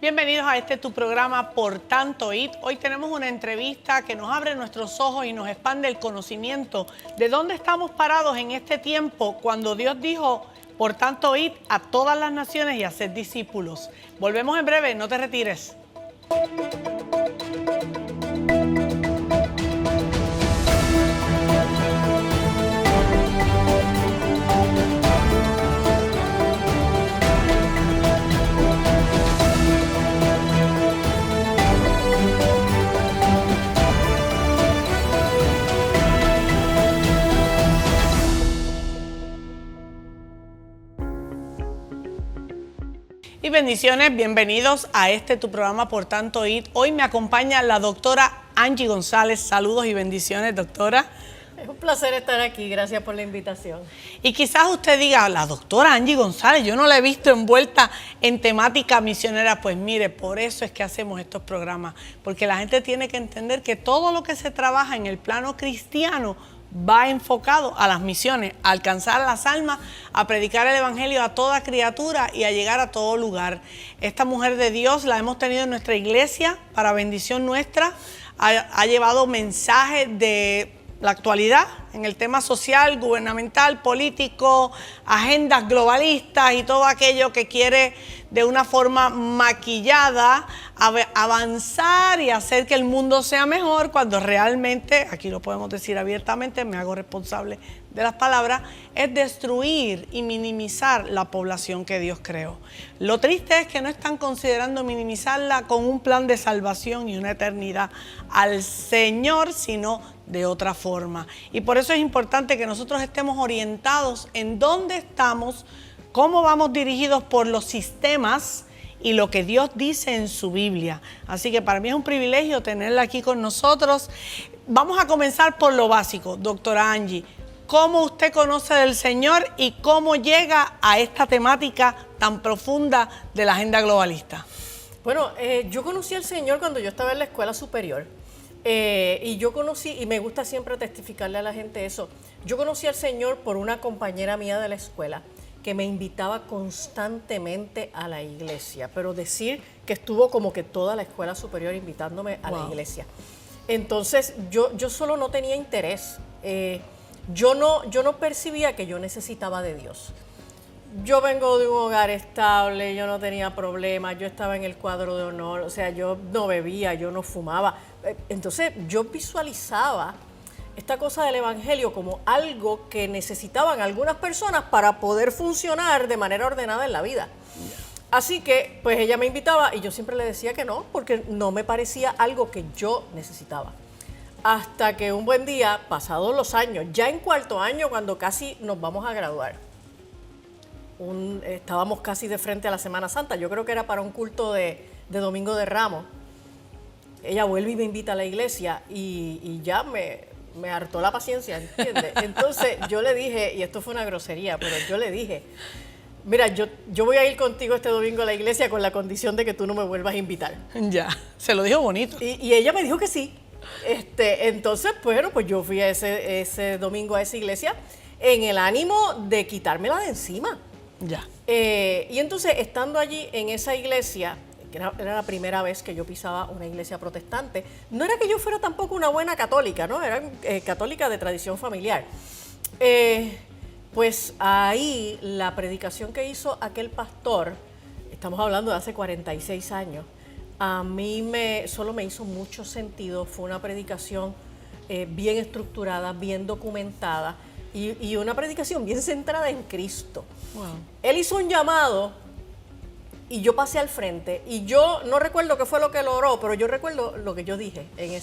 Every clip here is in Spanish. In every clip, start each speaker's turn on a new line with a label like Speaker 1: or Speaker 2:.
Speaker 1: Bienvenidos a tu programa Por Tanto Id. Hoy tenemos una entrevista que nos abre nuestros ojos y nos expande el conocimiento de dónde estamos parados en este tiempo cuando Dios dijo, por tanto id a todas las naciones y haced discípulos. Volvemos en breve, no te retires. Y bendiciones, bienvenidos a tu programa Por Tanto Id. Hoy me acompaña la doctora Angie González. Saludos y bendiciones, doctora.
Speaker 2: Es un placer estar aquí, gracias por la invitación.
Speaker 1: Y quizás usted diga, la doctora Angie González, yo no la he visto envuelta en temática misionera. Pues mire, por eso es que hacemos estos programas, porque la gente tiene que entender que todo lo que se trabaja en el plano cristiano va enfocado a las misiones, a alcanzar las almas, a predicar el evangelio a toda criatura y a llegar a todo lugar. Esta mujer de Dios la hemos tenido en nuestra iglesia para bendición nuestra. Ha llevado mensajes de la actualidad en el tema social, gubernamental, político, agendas globalistas y todo aquello que quiere de una forma maquillada avanzar y hacer que el mundo sea mejor, cuando realmente, aquí lo podemos decir abiertamente, me hago responsable de las palabras, es destruir y minimizar la población que Dios creó. Lo triste es que no están considerando minimizarla con un plan de salvación y una eternidad al Señor, sino de otra forma. Y por eso es importante que nosotros estemos orientados en dónde estamos, cómo vamos dirigidos por los sistemas y lo que Dios dice en su Biblia. Así que para mí es un privilegio tenerla aquí con nosotros. Vamos a comenzar por lo básico, doctora Angie. ¿Cómo usted conoce del Señor y cómo llega a esta temática tan profunda de la agenda globalista?
Speaker 2: Bueno, yo conocí al Señor cuando yo estaba en la escuela superior. Y yo conocí, y me gusta siempre testificarle a la gente eso, yo conocí al Señor por una compañera mía de la escuela que me invitaba constantemente a la iglesia, pero decir que estuvo como que toda la escuela superior invitándome a la iglesia. Entonces yo solo no tenía interés, yo no percibía que yo necesitaba de Dios. Yo vengo de un hogar estable, yo no tenía problemas, yo estaba en el cuadro de honor, o sea, yo no bebía, yo no fumaba. Entonces yo visualizaba esta cosa del evangelio como algo que necesitaban algunas personas para poder funcionar de manera ordenada en la vida. Así que pues ella me invitaba y yo siempre le decía que no, porque no me parecía algo que yo necesitaba. Hasta que un buen día, pasados los años, ya en cuarto año, cuando casi nos vamos a graduar, estábamos casi de frente a la Semana Santa, yo creo que era para un culto de Domingo de Ramos. Ella vuelve y me invita a la iglesia y ya me hartó la paciencia, ¿entiendes? Entonces yo le dije, y esto fue una grosería, pero yo le dije, mira, yo voy a ir contigo este domingo a la iglesia con la condición de que tú no me vuelvas a invitar.
Speaker 1: Ya, se lo dijo bonito.
Speaker 2: Y ella me dijo que sí. Entonces, bueno, pues yo fui a ese domingo a esa iglesia en el ánimo de quitármela de encima.
Speaker 1: Ya.
Speaker 2: Y entonces, estando allí en esa iglesia, que era la primera vez que yo pisaba una iglesia protestante, no era que yo fuera tampoco una buena católica, ¿no? Era católica de tradición familiar. Pues ahí la predicación que hizo aquel pastor, estamos hablando de hace 46 años, a mí solo me hizo mucho sentido. Fue una predicación bien estructurada, bien documentada y una predicación bien centrada en Cristo. Wow. Él hizo un llamado y yo pasé al frente y yo no recuerdo qué fue lo que logró, pero yo recuerdo lo que yo dije en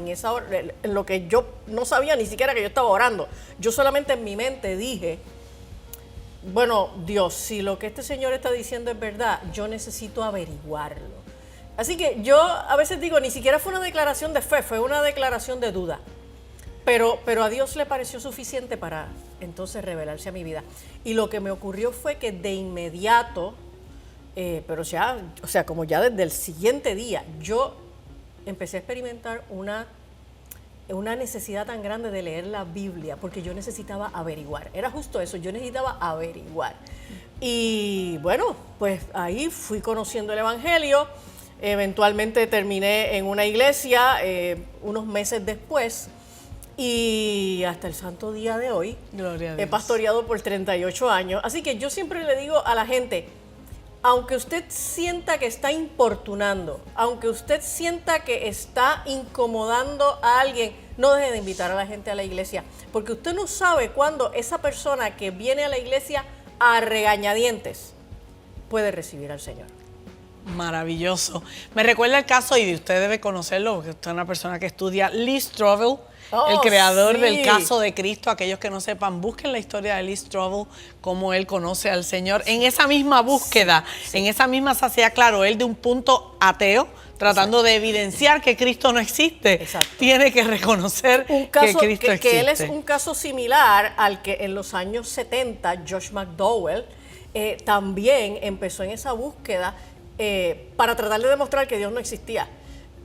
Speaker 2: esa hora, en lo que yo no sabía ni siquiera que yo estaba orando. Yo solamente en mi mente dije, bueno, Dios, si lo que este señor está diciendo es verdad, yo necesito averiguarlo. Así que yo a veces digo, ni siquiera fue una declaración de fe, fue una declaración de duda. Pero a Dios le pareció suficiente para entonces revelarse a mi vida. Y lo que me ocurrió fue que de inmediato, pero ya, o sea, como ya desde el siguiente día, yo empecé a experimentar una una necesidad tan grande de leer la Biblia, porque yo necesitaba averiguar. Era justo eso, yo necesitaba averiguar. Y bueno, pues ahí fui conociendo el Evangelio. Eventualmente terminé en una iglesia unos meses después. Y hasta el santo día de hoy he pastoreado por 38 años. Así que yo siempre le digo a la gente, aunque usted sienta que está importunando, aunque usted sienta que está incomodando a alguien, no deje de invitar a la gente a la iglesia, porque usted no sabe cuándo esa persona que viene a la iglesia a regañadientes puede recibir al Señor.
Speaker 1: Maravilloso. Me recuerda el caso, y usted debe conocerlo, porque usted es una persona que estudia, Lee Strobel, el creador del Caso de Cristo. Aquellos que no sepan, busquen la historia de Lee Strobel, cómo él conoce al Señor. En esa misma búsqueda, en esa misma saciedad, claro, él de un punto ateo, tratando de evidenciar que Cristo no existe, tiene que reconocer que Cristo existe.
Speaker 2: Que él es un caso similar al que en los años 70 Josh McDowell también empezó en esa búsqueda para tratar de demostrar que Dios no existía.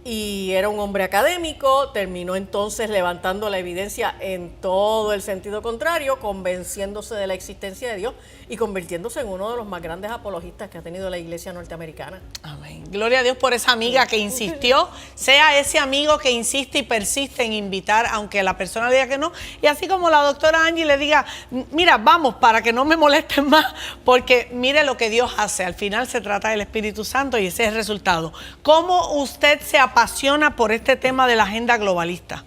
Speaker 2: Y era un hombre académico, terminó entonces levantando la evidencia en todo el sentido contrario, convenciéndose de la existencia de Dios y convirtiéndose en uno de los más grandes apologistas que ha tenido la iglesia norteamericana.
Speaker 1: Amén. Gloria a Dios por esa amiga que insistió, sea ese amigo que insiste y persiste en invitar, aunque la persona le diga que no. Y así como la doctora Angie le diga, mira, vamos, para que no me molesten más, porque mire lo que Dios hace. Al final se trata del Espíritu Santo y ese es el resultado. ¿Cómo usted se apasiona por este tema de la agenda globalista?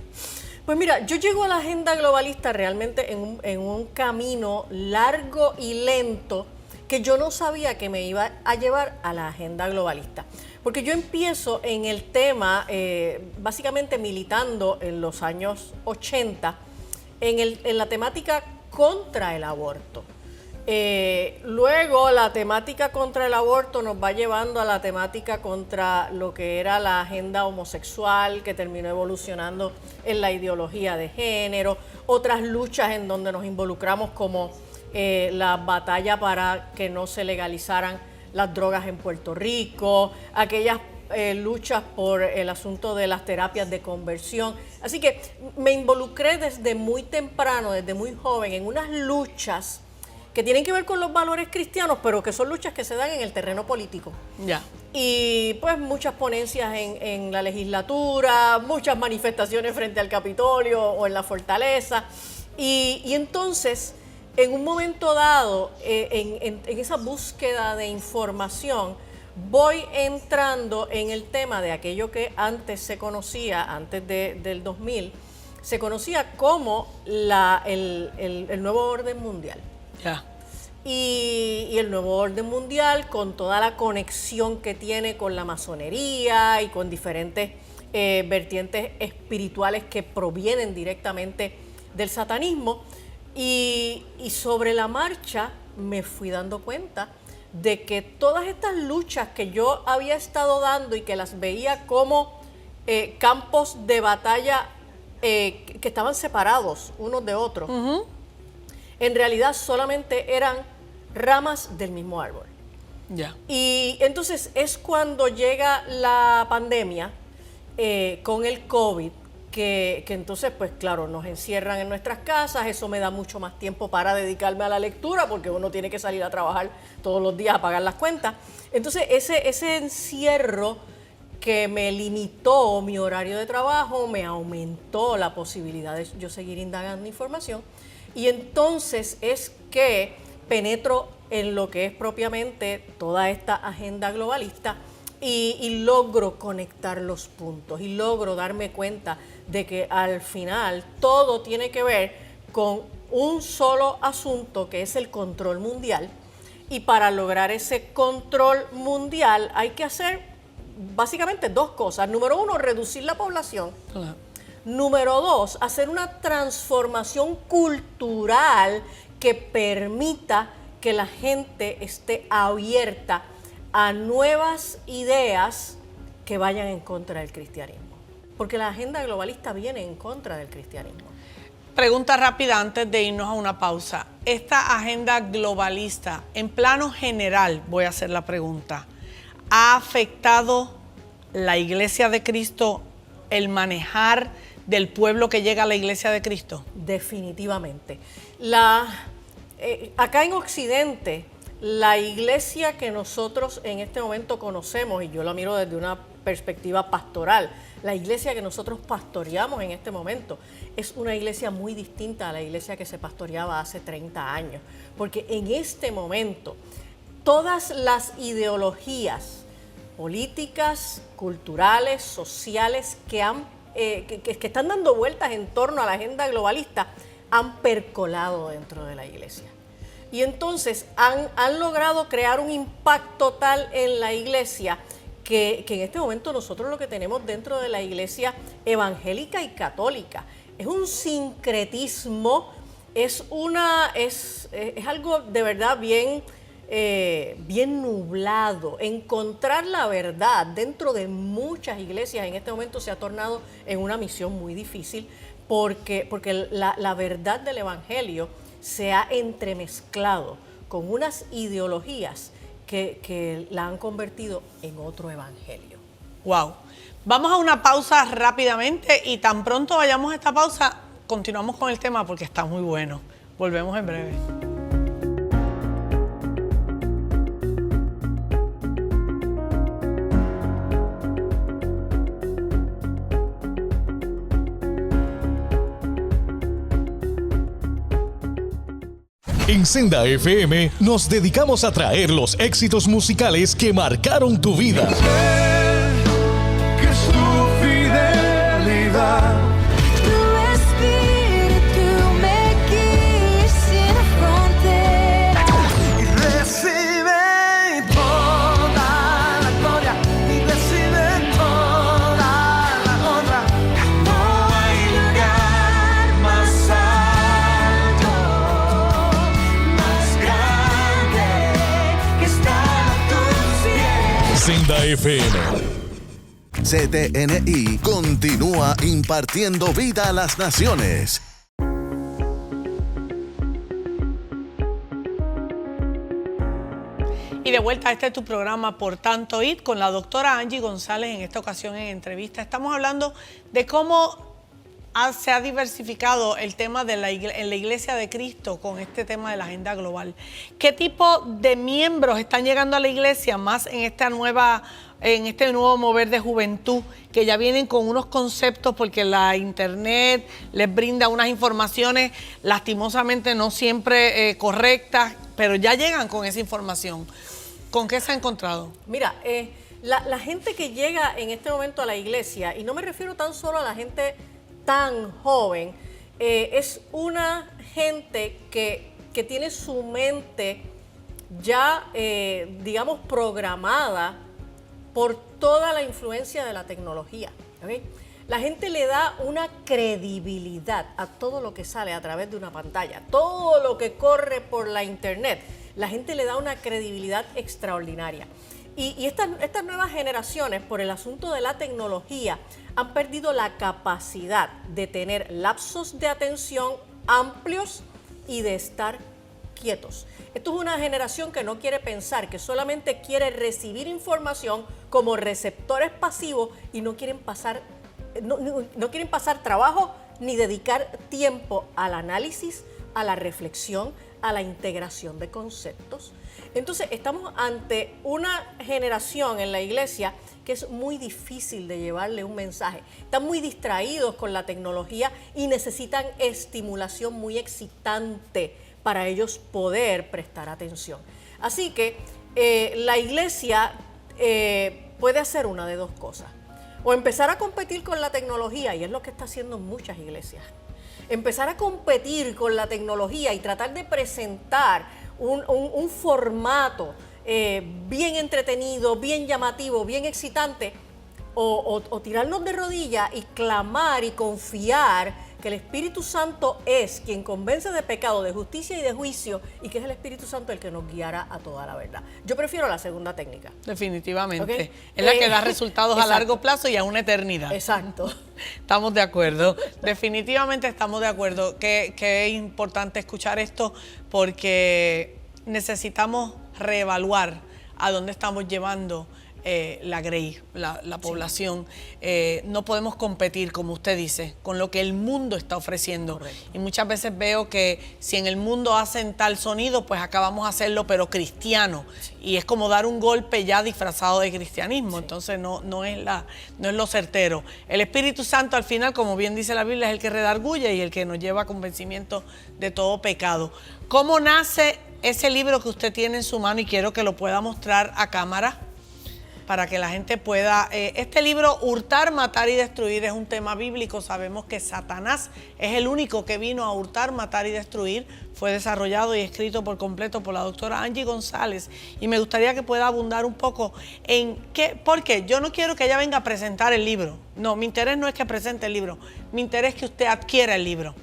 Speaker 2: Pues mira, yo llego a la agenda globalista realmente en un camino largo y lento que yo no sabía que me iba a llevar a la agenda globalista. Porque yo empiezo en el tema, básicamente militando en los años 80, en la temática contra el aborto. Luego la temática contra el aborto nos va llevando a la temática contra lo que era la agenda homosexual, que terminó evolucionando en la ideología de género, otras luchas en donde nos involucramos como la batalla para que no se legalizaran las drogas en Puerto Rico, aquellas luchas por el asunto de las terapias de conversión. Así que me involucré desde muy temprano, desde muy joven, en unas luchas que tienen que ver con los valores cristianos, pero que son luchas que se dan en el terreno político.
Speaker 1: Ya.
Speaker 2: Y pues muchas ponencias en la legislatura, muchas manifestaciones frente al Capitolio o en la Fortaleza. Y entonces, en un momento dado, en esa búsqueda de información, voy entrando en el tema de aquello que antes se conocía, antes del 2000, se conocía como el nuevo orden mundial.
Speaker 1: Ya.
Speaker 2: Y el nuevo orden mundial, con toda la conexión que tiene con la masonería y con diferentes vertientes espirituales que provienen directamente del satanismo. Y sobre la marcha me fui dando cuenta de que todas estas luchas que yo había estado dando y que las veía como campos de batalla que estaban separados unos de otros, en realidad solamente eran ramas del mismo árbol.
Speaker 1: Ya.
Speaker 2: Y entonces es cuando llega la pandemia con el COVID, que entonces, pues claro, nos encierran en nuestras casas. Eso me da mucho más tiempo para dedicarme a la lectura, porque uno tiene que salir a trabajar todos los días a pagar las cuentas. Entonces ese encierro que me limitó mi horario de trabajo, me aumentó la posibilidad de yo seguir indagando información. Y entonces es que penetro en lo que es propiamente toda esta agenda globalista y logro conectar los puntos y logro darme cuenta de que al final todo tiene que ver con un solo asunto, que es el control mundial. Y para lograr ese control mundial hay que hacer básicamente dos cosas. Número uno, reducir la población.
Speaker 1: Claro.
Speaker 2: Número dos, hacer una transformación cultural que permita que la gente esté abierta a nuevas ideas que vayan en contra del cristianismo. Porque la agenda globalista viene en contra del cristianismo.
Speaker 1: Pregunta rápida antes de irnos a una pausa. Esta agenda globalista, en plano general, voy a hacer la pregunta, ¿ha afectado la Iglesia de Cristo el manejar del pueblo que llega a la iglesia de Cristo?
Speaker 2: Definitivamente. Acá en Occidente, la iglesia que nosotros en este momento conocemos, y yo la miro desde una perspectiva pastoral, la iglesia que nosotros pastoreamos en este momento es una iglesia muy distinta a la iglesia que se pastoreaba hace 30 años, porque en este momento todas las ideologías políticas, culturales, sociales que están dando vueltas en torno a la agenda globalista han percolado dentro de la iglesia. Y entonces han logrado crear un impacto tal en la iglesia que en este momento nosotros lo que tenemos dentro de la iglesia evangélica y católica es un sincretismo, es algo de verdad bien nublado. Encontrar la verdad dentro de muchas iglesias en este momento se ha tornado en una misión muy difícil porque la verdad del evangelio se ha entremezclado con unas ideologías que la han convertido en otro evangelio.
Speaker 1: Wow. Vamos a una pausa rápidamente y tan pronto vayamos a esta pausa, continuamos con el tema porque está muy bueno. Volvemos en breve.
Speaker 3: En Senda FM nos dedicamos a traer los éxitos musicales que marcaron tu vida.
Speaker 4: Que su fidelidad,
Speaker 5: Tu espíritu me guía sin frontera.
Speaker 4: y recibe toda la gloria, y recibe toda la honra. No hay lugar más alto, más grande que estar a tus pies.
Speaker 3: Senda FM.
Speaker 6: CTNI continúa impartiendo vida a las naciones.
Speaker 1: Y de vuelta, este es tu programa Por Tanto Id con la doctora Angie González. En esta ocasión en entrevista estamos hablando de cómo se ha diversificado el tema de en la Iglesia de Cristo con este tema de la agenda global. ¿Qué tipo de miembros están llegando a la iglesia más en este nuevo mover de juventud, que ya vienen con unos conceptos porque la internet les brinda unas informaciones lastimosamente no siempre correctas, pero ya llegan con esa información? ¿Con qué se ha encontrado?
Speaker 2: Mira, la gente que llega en este momento a la iglesia, y no me refiero tan solo a la gente tan joven, es una gente que tiene su mente ya, digamos, programada por toda la influencia de la tecnología. ¿Okay? La gente le da una credibilidad a todo lo que sale a través de una pantalla, todo lo que corre por la internet. La gente le da una credibilidad extraordinaria. Y estas nuevas generaciones, por el asunto de la tecnología, han perdido la capacidad de tener lapsos de atención amplios y de estar quietos. Esto es una generación que no quiere pensar, que solamente quiere recibir información como receptores pasivos y no quieren pasar trabajo ni dedicar tiempo al análisis, a la reflexión, a la integración de conceptos. Entonces, estamos ante una generación en la iglesia que es muy difícil de llevarle un mensaje. Están muy distraídos con la tecnología y necesitan estimulación muy excitante para ellos poder prestar atención. Así que la iglesia puede hacer una de dos cosas. O empezar a competir con la tecnología, y es lo que está haciendo muchas iglesias. Empezar a competir con la tecnología y tratar de presentar un formato bien entretenido, bien llamativo, bien excitante, o tirarnos de rodillas y clamar y confiar que el Espíritu Santo es quien convence de pecado, de justicia y de juicio, y que es el Espíritu Santo el que nos guiará a toda la verdad. Yo prefiero la segunda técnica.
Speaker 1: Definitivamente.
Speaker 2: ¿Okay?
Speaker 1: Es la que da resultados a
Speaker 2: exacto.
Speaker 1: largo plazo y a una eternidad.
Speaker 2: Exacto.
Speaker 1: Estamos de acuerdo. Definitivamente estamos de acuerdo. Que es importante escuchar esto porque necesitamos reevaluar a dónde estamos llevando la Grey, la población. No podemos competir, como usted dice, con lo que el mundo está ofreciendo.
Speaker 2: Correcto.
Speaker 1: Y muchas veces veo que si en el mundo hacen tal sonido, pues acá vamos a hacerlo, pero cristiano. Y es como dar un golpe ya disfrazado de cristianismo. Entonces no es lo certero. El Espíritu Santo al final, como bien dice la Biblia, es el que redarguye y el que nos lleva a convencimiento de todo pecado. ¿Cómo nace ese libro que usted tiene en su mano? Y quiero que lo pueda mostrar a cámara, para que la gente pueda... este libro, Hurtar, Matar y Destruir, es un tema bíblico. Sabemos que Satanás es el único que vino a hurtar, matar y destruir. Fue desarrollado y escrito por completo por la doctora Angie González. Y me gustaría que pueda abundar un poco en qué... Porque yo no quiero que ella venga a presentar el libro. No, mi interés no es que presente el libro. Mi interés es que usted adquiera el libro.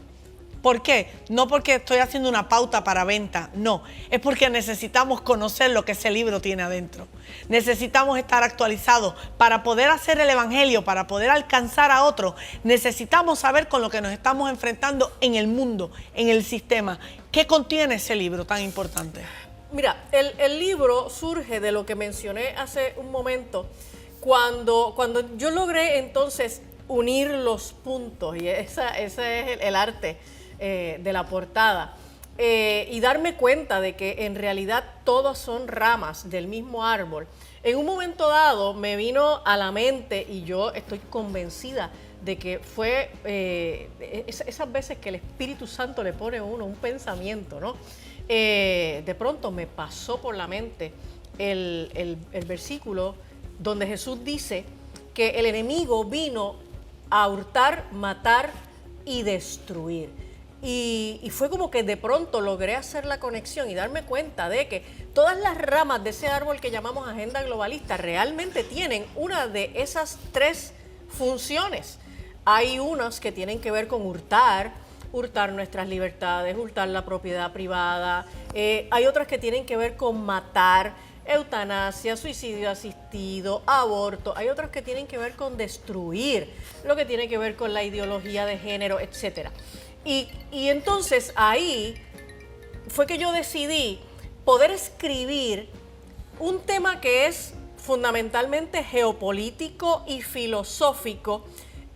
Speaker 1: ¿Por qué? No porque estoy haciendo una pauta para venta, no. Es porque necesitamos conocer lo que ese libro tiene adentro. Necesitamos estar actualizados para poder hacer el evangelio, para poder alcanzar a otros. Necesitamos saber con lo que nos estamos enfrentando en el mundo, en el sistema. ¿Qué contiene ese libro tan importante?
Speaker 2: Mira, el libro surge de lo que mencioné hace un momento, cuando yo logré entonces unir los puntos, y ese es el arte de la portada, y darme cuenta de que en realidad todas son ramas del mismo árbol. En un momento dado me vino a la mente, y yo estoy convencida de que fue esas veces que el Espíritu Santo le pone a uno un pensamiento, ¿no? De pronto me pasó por la mente el versículo donde Jesús dice que el enemigo vino a hurtar, matar y destruir. Y fue como que de pronto logré hacer la conexión y darme cuenta de que todas las ramas de ese árbol que llamamos agenda globalista realmente tienen una de esas tres funciones. Hay unas que tienen que ver con hurtar nuestras libertades, hurtar la propiedad privada. Hay otras que tienen que ver con matar, eutanasia, suicidio asistido, aborto. Hay otras que tienen que ver con destruir, lo que tiene que ver con la ideología de género, etcétera. Y entonces ahí fue que yo decidí poder escribir un tema que es fundamentalmente geopolítico y filosófico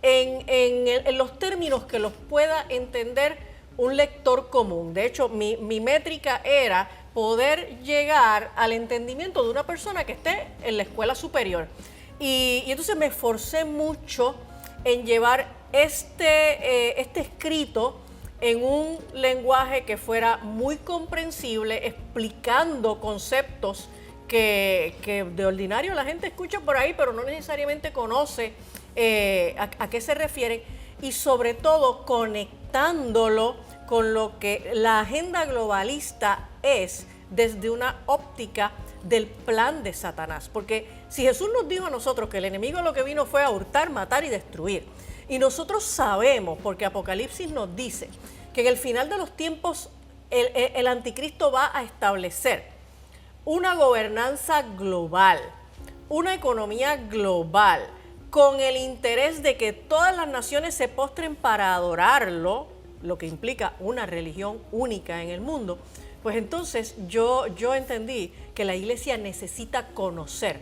Speaker 2: en los términos que los pueda entender un lector común. De hecho, mi métrica era poder llegar al entendimiento de una persona que esté en la escuela superior. Y entonces me esforcé mucho en llevar este escrito en un lenguaje que fuera muy comprensible, explicando conceptos que de ordinario la gente escucha por ahí, pero no necesariamente conoce a qué se refieren, y sobre todo conectándolo con lo que la agenda globalista es desde una óptica del plan de Satanás. Porque si Jesús nos dijo a nosotros que el enemigo lo que vino fue a hurtar, matar y destruir, y nosotros sabemos, porque Apocalipsis nos dice, que en el final de los tiempos el anticristo va a establecer una gobernanza global, una economía global, con el interés de que todas las naciones se postren para adorarlo, lo que implica una religión única en el mundo. Pues entonces yo entendí que la iglesia necesita conocer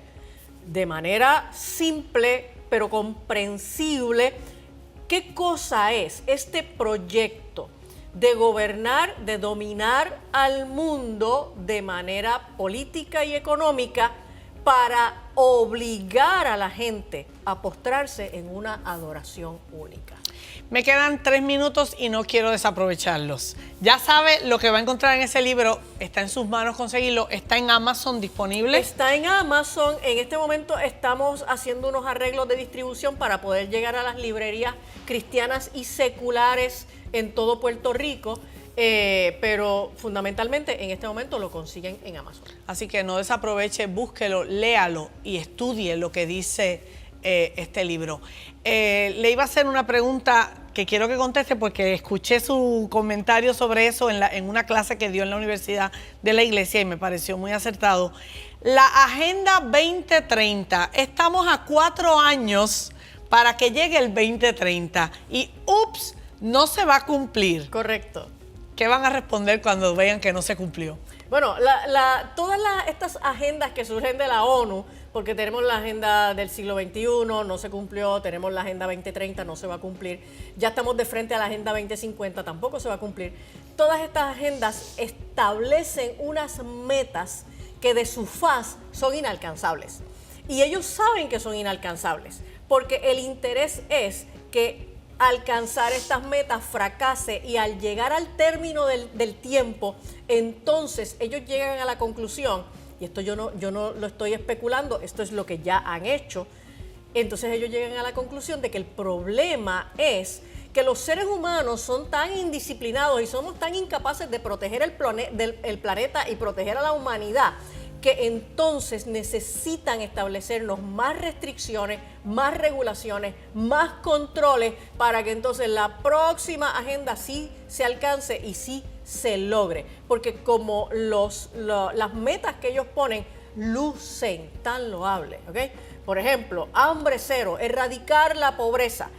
Speaker 2: de manera simple pero comprensible qué cosa es este proyecto de gobernar, de dominar al mundo de manera política y económica para obligar a la gente a postrarse en una adoración única.
Speaker 1: Me quedan 3 minutos y no quiero desaprovecharlos. Ya sabe lo que va a encontrar en ese libro, está en sus manos conseguirlo, está en Amazon disponible.
Speaker 2: Está en Amazon, en este momento estamos haciendo unos arreglos de distribución para poder llegar a las librerías cristianas y seculares en todo Puerto Rico, pero fundamentalmente en este momento lo consiguen en Amazon.
Speaker 1: Así que no desaproveche, búsquelo, léalo y estudie lo que dice este libro. Le iba a hacer una pregunta que quiero que conteste porque escuché su comentario sobre eso en una clase que dio en la Universidad de la Iglesia y me pareció muy acertado. La Agenda 2030, estamos a 4 años para que llegue el 2030 y ups, no se va a cumplir.
Speaker 2: Correcto.
Speaker 1: ¿Qué van a responder cuando vean que no se cumplió?
Speaker 2: Bueno, todas estas agendas que surgen de la ONU porque tenemos la agenda del siglo XXI, no se cumplió, tenemos la agenda 2030, no se va a cumplir, ya estamos de frente a la agenda 2050, tampoco se va a cumplir. Todas estas agendas establecen unas metas que de su faz son inalcanzables. Y ellos saben que son inalcanzables, porque el interés es que alcanzar estas metas fracase y al llegar al término del tiempo, entonces ellos llegan a la conclusión, y esto yo no lo estoy especulando, esto es lo que ya han hecho, entonces ellos llegan a la conclusión de que el problema es que los seres humanos son tan indisciplinados y somos tan incapaces de proteger el planeta y proteger a la humanidad, que entonces necesitan establecernos más restricciones, más regulaciones, más controles para que entonces la próxima agenda sí se alcance y sí se logre. Porque como las metas que ellos ponen lucen tan loables, ¿ok? Por ejemplo, hambre cero, erradicar la pobreza.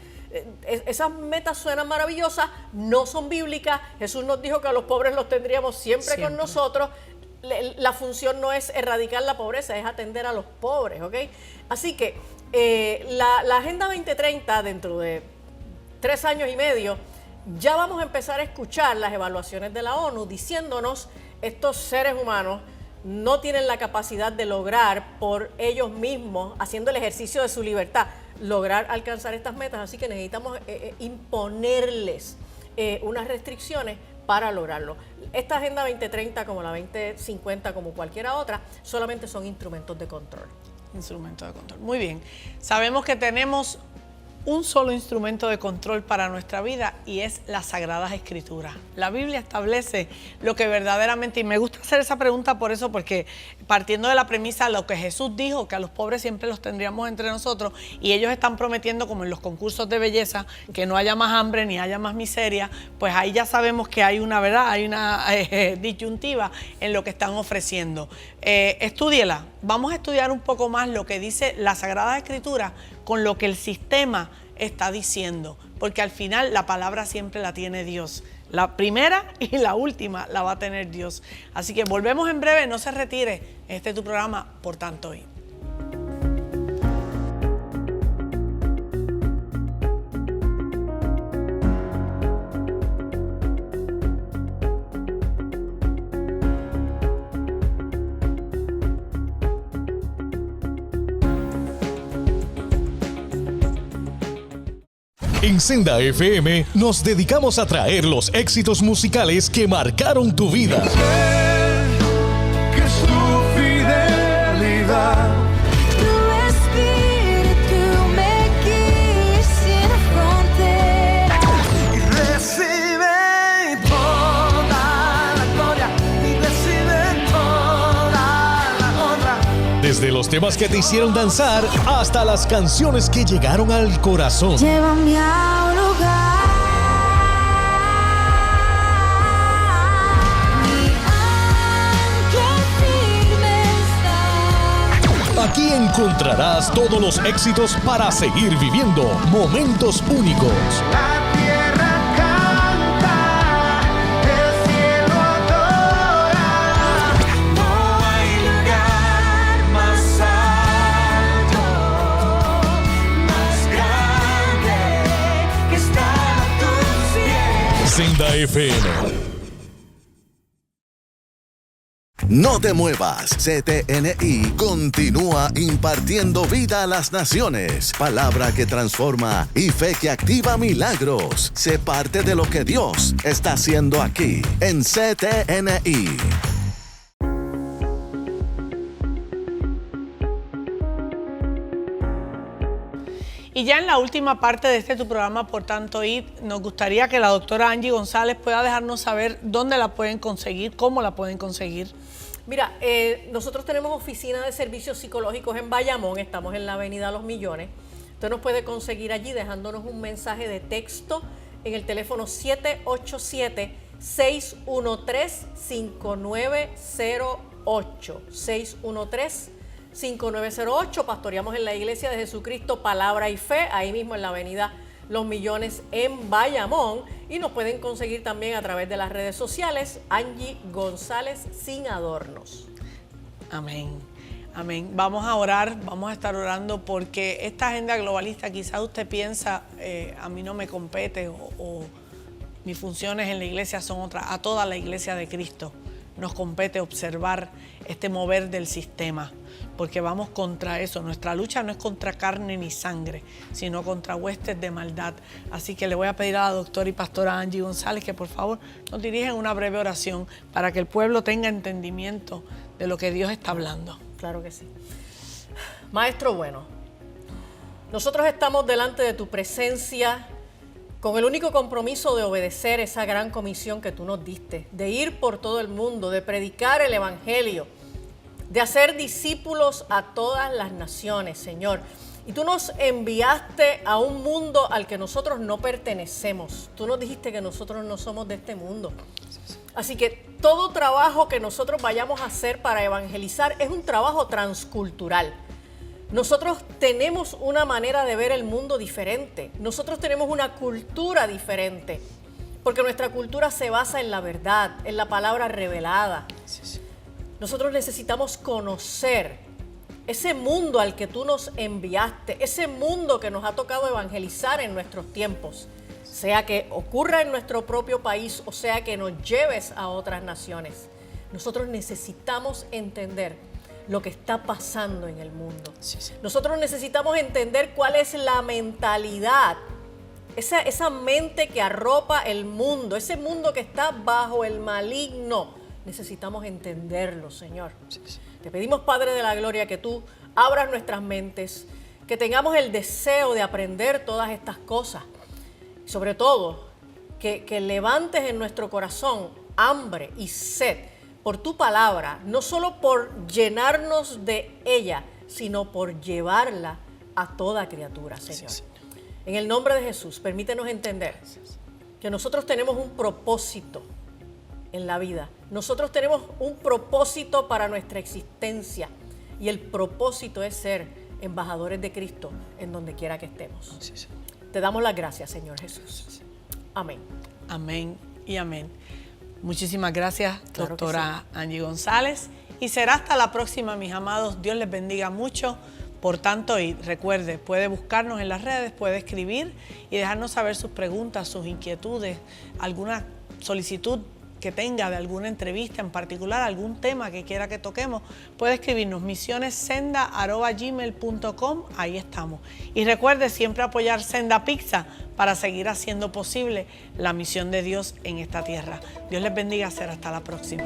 Speaker 2: Esas metas suenan maravillosas, no son bíblicas. Jesús nos dijo que a los pobres los tendríamos siempre. Con nosotros. La función no es erradicar la pobreza, es atender a los pobres, ¿ok? Así que la Agenda 2030, dentro de 3 años y medio, ya vamos a empezar a escuchar las evaluaciones de la ONU diciéndonos estos seres humanos no tienen la capacidad de lograr por ellos mismos, haciendo el ejercicio de su libertad, lograr alcanzar estas metas, así que necesitamos imponerles unas restricciones para lograrlo. Esta Agenda 2030, como la 2050, como cualquiera otra, solamente son instrumentos de control.
Speaker 1: Instrumentos de control. Muy bien. Sabemos que tenemos un solo instrumento de control para nuestra vida y es las Sagradas Escrituras. La Biblia establece lo que verdaderamente, y me gusta hacer esa pregunta por eso, porque partiendo de la premisa, lo que Jesús dijo, que a los pobres siempre los tendríamos entre nosotros, y ellos están prometiendo, como en los concursos de belleza, que no haya más hambre ni haya más miseria, pues ahí ya sabemos que hay una verdad, hay una disyuntiva en lo que están ofreciendo. Estúdiela. Vamos a estudiar un poco más lo que dice la Sagrada Escritura con lo que el sistema está diciendo, porque al final la palabra siempre la tiene Dios. La primera y la última la va a tener Dios. Así que volvemos en breve, no se retire. Este es tu programa, Por Tanto Hoy.
Speaker 3: En Senda FM nos dedicamos a traer los éxitos musicales que marcaron tu vida.
Speaker 4: Que su fidelidad
Speaker 5: Tu espíritu me guía sin fronteras.
Speaker 4: y recibe toda la gloria y recibe toda la honra.
Speaker 3: Desde los temas que te hicieron danzar hasta las canciones que llegaron al corazón.
Speaker 5: Llévame a un lugar. Mi ancla firme está.
Speaker 3: Aquí encontrarás todos los éxitos para seguir viviendo momentos únicos.
Speaker 4: La tierra canta, el cielo adora. No hay lugar más alto, más grande que estar a tus pies.
Speaker 3: Senda FM.
Speaker 6: No te muevas, CTNI continúa impartiendo vida a las naciones. Palabra que transforma y fe que activa milagros. Sé parte de lo que Dios está haciendo aquí en CTNI.
Speaker 1: Y ya en la última parte de tu programa, Por Tanto Hoy, nos gustaría que la doctora Angie González pueda dejarnos saber dónde la pueden conseguir, cómo la pueden conseguir.
Speaker 2: Mira, nosotros tenemos oficina de servicios psicológicos en Bayamón, estamos en la avenida Los Millones. Usted nos puede conseguir allí dejándonos un mensaje de texto en el teléfono 787-613-5908. 613-5908. Pastoreamos en la Iglesia de Jesucristo Palabra y Fe, ahí mismo en la avenida Los Millones en Bayamón, y nos pueden conseguir también a través de las redes sociales, Angie González Sin Adornos.
Speaker 1: Amén. Amén. Vamos a orar, vamos a estar orando porque esta agenda globalista, quizás usted piensa, a mí no me compete o mis funciones en la iglesia son otras. A toda la iglesia de Cristo nos compete observar este mover del sistema, porque vamos contra eso. Nuestra lucha no es contra carne ni sangre, sino contra huestes de maldad. Así que le voy a pedir a la doctora y pastora Angie González que por favor nos dirijan una breve oración para que el pueblo tenga entendimiento de lo que Dios está hablando.
Speaker 2: Claro que sí. Maestro bueno, nosotros estamos delante de tu presencia con el único compromiso de obedecer esa gran comisión que tú nos diste, de ir por todo el mundo, de predicar el evangelio, de hacer discípulos a todas las naciones, Señor. Y tú nos enviaste a un mundo al que nosotros no pertenecemos. Tú nos dijiste que nosotros no somos de este mundo. Así que todo trabajo que nosotros vayamos a hacer para evangelizar es un trabajo transcultural. Nosotros tenemos una manera de ver el mundo diferente. Nosotros tenemos una cultura diferente. Porque nuestra cultura se basa en la verdad, en la palabra revelada. Nosotros necesitamos conocer ese mundo al que tú nos enviaste, ese mundo que nos ha tocado evangelizar en nuestros tiempos. Sea que ocurra en nuestro propio país o sea que nos lleves a otras naciones. Nosotros necesitamos entender lo que está pasando en el mundo. Nosotros necesitamos entender cuál es la mentalidad, esa mente que arropa el mundo, ese mundo que está bajo el maligno. Necesitamos entenderlo, Señor. Te pedimos, Padre de la Gloria, que tú abras nuestras mentes, que tengamos el deseo de aprender todas estas cosas. Sobre todo, que levantes en nuestro corazón hambre y sed por tu palabra, no solo por llenarnos de ella, sino por llevarla a toda criatura, Señor. En el nombre de Jesús, permítenos entender que nosotros tenemos un propósito en la vida. Nosotros tenemos un propósito para nuestra existencia y el propósito es ser embajadores de Cristo en donde quiera que estemos. Te damos las gracias, Señor Jesús. Amén.
Speaker 1: Amén y amén. Muchísimas gracias,
Speaker 2: Claro que
Speaker 1: doctora Angie González. Y será hasta la próxima, mis amados. Dios les bendiga mucho. Por tanto, y recuerde, puede buscarnos en las redes, puede escribir y dejarnos saber sus preguntas, sus inquietudes, alguna solicitud que tenga de alguna entrevista en particular, algún tema que quiera que toquemos, puede escribirnos misionessenda@gmail.com, ahí estamos. Y recuerde siempre apoyar Senda Pizza para seguir haciendo posible la misión de Dios en esta tierra. Dios les bendiga, será hasta la próxima.